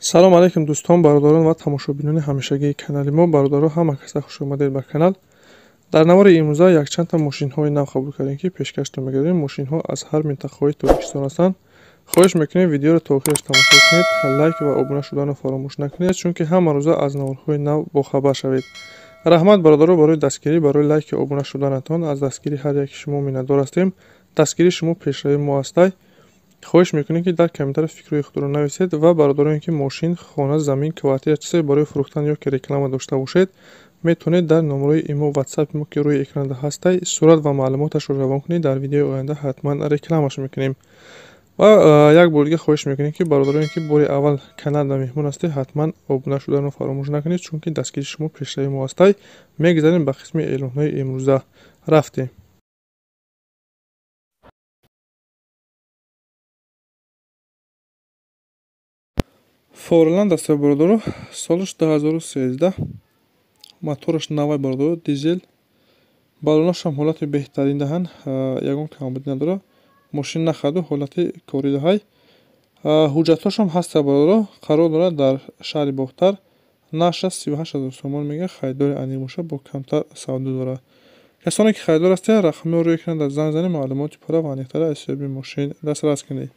салом алайкум дӯстон, бародарон ва тамошобинони ҳамешагии канали мо. Бародаро, ҳама каса хушомадед ба канал. Дар навори имрӯза якчандта мошинҳои нав қабул кардем, ки пешкашро мегардем. Мошинҳо аз ҳар минтақаҳои Тоҷикистон ҳастанд. хоҳиш мекунем видеоро то охираш тамошо кунед, лайк ва обуна шуданро фаромӯш накунед, чунки ҳама рӯза аз наворҳои нав бохабар шавед. раҳмат бародаро барои дастгирӣ, барои лайки обуна шуданатон. Аз дастгирии ҳар яки шумо миннатдор ҳастем. Дастгирии шумо пешравии мо ҳастай. хоҳиш мекунем ки дар комментариё фикрҳои худро нависед ва бародароне ки мошин, хона, замин, квартира чизе барои фурӯхтан ё ки реклама дошта бошед, метавонед дар номерои имо ватсапи мо ки рӯи экранда ҳастай сурат ва маълумоташро равон кунед. Дар видеои оянда ҳатман рекламаш мекунем. ва як бор дига хоҳиш мекунем ки бародароне ки бори аввал каналда меҳмон ҳастед, ҳатман обуна шуданро фаромӯш накунед, чунки дастгирии шумо пешравии мо ҳастай. Мегзарем ба қисми эълонҳои имрӯза. рафтем. Фореланд ҳастед бародаро, солиш 2013, мотораш навай бародаро, дизел, баллонашам ҳолати беҳтарин даҳанд, ягон камбудӣ надорад. Мошин нахаду, ҳолати корӣ даҳай. ҳуҷҷатҳошам ҳаста бародаро, қарор дорад дар шаҳри Бохтар. нақша 38 000 сомон мегӯяд, харидори аниқ бошад, бо камтар савдо дорад. касоне ки харидор ҳастед, рақамиро рӯи экранда занг занед, маълумоти пурра ва аниқтара аз соҳиби мошин дастрас кунед.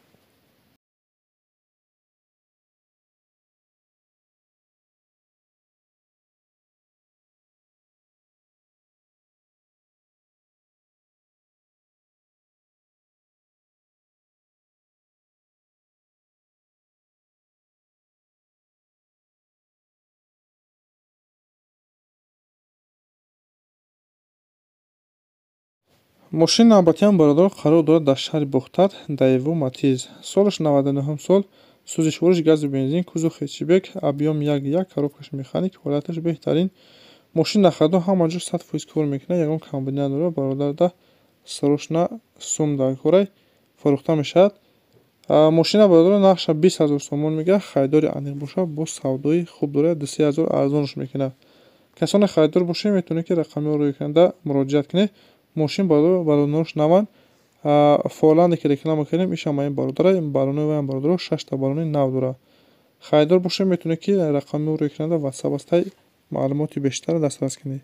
мошини навбатиам бародаро қарор дорад дар шаҳри Бохтар, Daewoo Matiz. Солаш 99 сол, сӯзишвориш газу бензин, кузов хетчбек, объём 1.1, коробкааш механик, ҳолаташ беҳтарин. мошин нахаду, ҳама ҷо 100% кор мекунад, ягон камбудӣ надорад. бародарда срочно сум дар корай фурӯхта мешавад. мошина бародаро нақша 20 000 сомон мегӯяд, харидори аниқ бошад, бо савдои хуб дорад, 33 000 арзонаш мекунад. касоне харидор бошед, метавонед ки рақамиро рӯи экранда муроҷиат кунед. мошин бародаро баллонош наванд. Форланде ки реклама кардем, ишам ин бародара, баллонои ваям бародаро 6 та баллони нав дорад. харидор бошед, метавонед ки рақамиро рӯи экранда ватсап ҳастай маълумоти бештар дастрас кунед.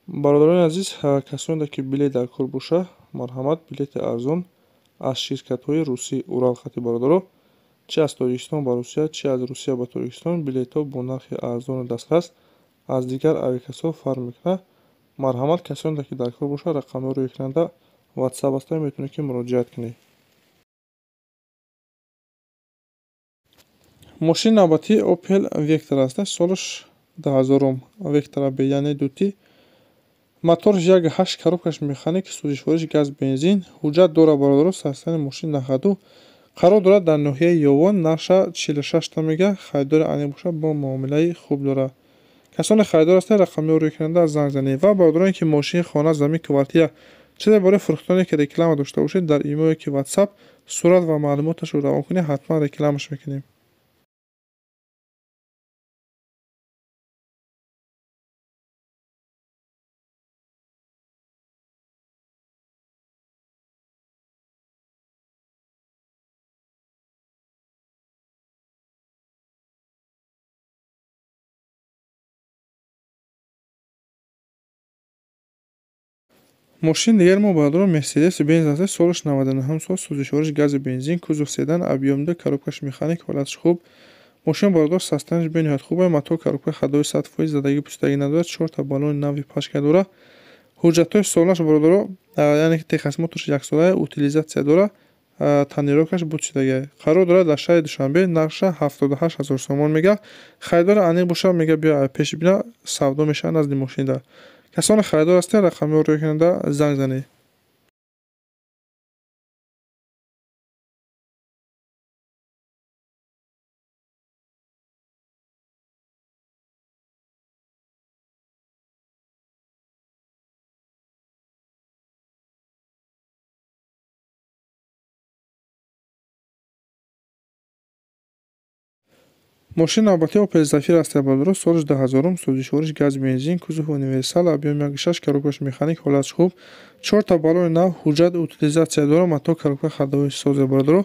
бародарони азиз, касоне ки билет дар кор боша, марҳамат, билети арзон аз ширкатҳои русӣ Уралхати бародаро, чи аз Тоҷикистон ба Русия, чи аз Русия ба Тоҷикистон, билетҳо бо нархи арзону дастрас аз дигар авиакасо фарқ мекунад. марҳамат, касоне ки дар кор боша, рақамиро рӯи экранда ватсап ҳастай, метавонед ки муроҷиат кунед. мошини навбатии Opel Vectra аст. Солаш 2000 Vectra B, яъне дути. мотораш 1.8, коробкаш механик, сӯзишвориш газ бензин. ҳуҷҷат дорад бародаро, сарстани мошин нахаду. қарор дорад дар ноҳияи Ёвон, нақша 46 та мегӯяд, харидори аниқ бошад, бо муомилаи хуб дорад. касоне харидор ҳастед, рақамиро рӯи экранда занг занед. ва бародароне ки мошин, хона, замин, квартира чизе бораи фурӯхтоне ки реклама дошта бошед, дар имо ё ки ватсап сурат ва маълумоташро равон кунед, ҳатман рекламаш мекунем. мошини дигар мо бародаро Mercedes Benz аст. солаш 99 сол, сӯзишвориш газу бензин, кузов седан, объём 2, коробкаш механик, ҳолаташ хуб. мошин бародаро састанаш бениҳоят хуб аст. мотор, коробка ходои 100%, задагӣ пӯстагӣ надорад. 4 та баллони нави пашка дорад. ҳуҷҷатҳои солнаш бародаро, яъне ки техосмотрш 1 сола утилизатсия дорад. тонировкаш будшудагӣ. қарор дорад дар шаҳри Душанбе, нақша 78 000 сомон мегӯяд. харидори аниқ бошад, мегӯяд биё пеш бина, савдо мешавад назди мошинда. касоне харидор ҳастед, рақамиро рӯи экранда занг занед. мошини навбати Opel Zafira аст бародаро, соли 2000, сӯзишвориш газ бензин, кузов универсал, объеми 1.6 коробкааш механик, ҳолатш хуб, 4 та баллони нав, ҳуҷҷат утилизатсия дорад, матоъ коробка хардовии созе бародаро,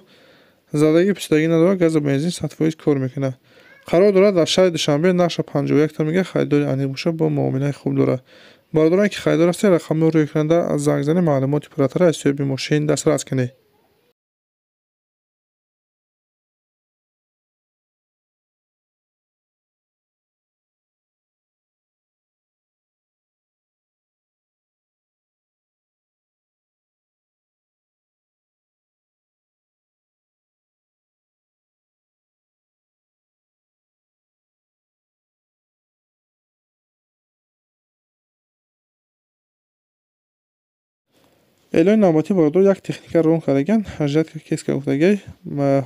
задагӣ писдагӣ надорад, газу бензин 100% кор мекунад. қарор дорад дар шаҳри Душанбе, нақша 51 та мегӯяд, харидори аниқ боша, бо муомилаи хуб дорад. Бародароне ки харидор ҳастед, рақамҳои рӯйкунанда занг занед, маълумоти пурратара аз ёби мошин дастрас кунед. эълони навбатӣ бародаро, як техника рон кардагаан, жатка кеска гуфтагай,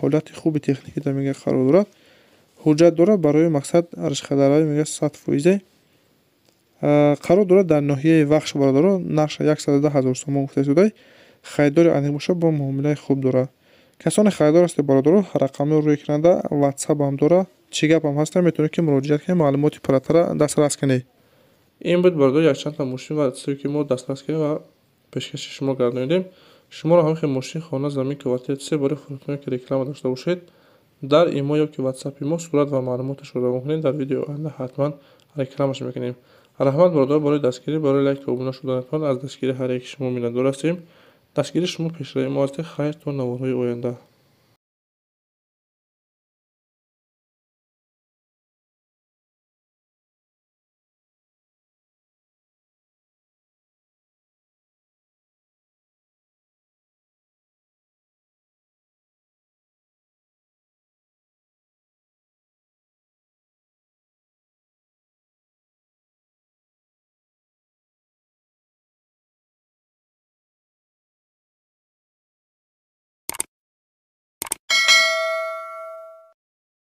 ҳолати хуби техникида мега қарор дорад, ҳуҷҷат дорад, барои мақсад аршхадараи мега 100%. қарор дорад дар ноҳияи Вахш бародаро, нақша 110 000 сомон гуфта истодай, харидори аниқ боша, бо муомилаи хуб дорад. Касоне харидор ҳастед бародаро, рақамҳои рӯйкунанда, ватсапам дорад, чӣ гапам ҳаста, метавонед ки муроҷиат кунед, маълумоти пурратара дастрас кунед. Ин буд бародаро якчанд мошин ва дастуре ки мо дастрас кардем ва пешкаши шумо гардонидем. Шуморо ҳамихел мошин, хона, замин, квартира, се бори фурӯхтане ки реклама дошта бошед, дар имо ё ки ватсапи мо сурат ва маълумоташро равон кунед. Дар видеои оянда ҳатман рекламаш мекунем. раҳмат бародаро барои дастгирӣ, барои лайк ва обуна шуданатон. Аз дастгирии ҳар яки шумо миннатдор ҳастем. Дастгирии шумо пешрави мо ҳастед. Хайр то наворҳои оянда.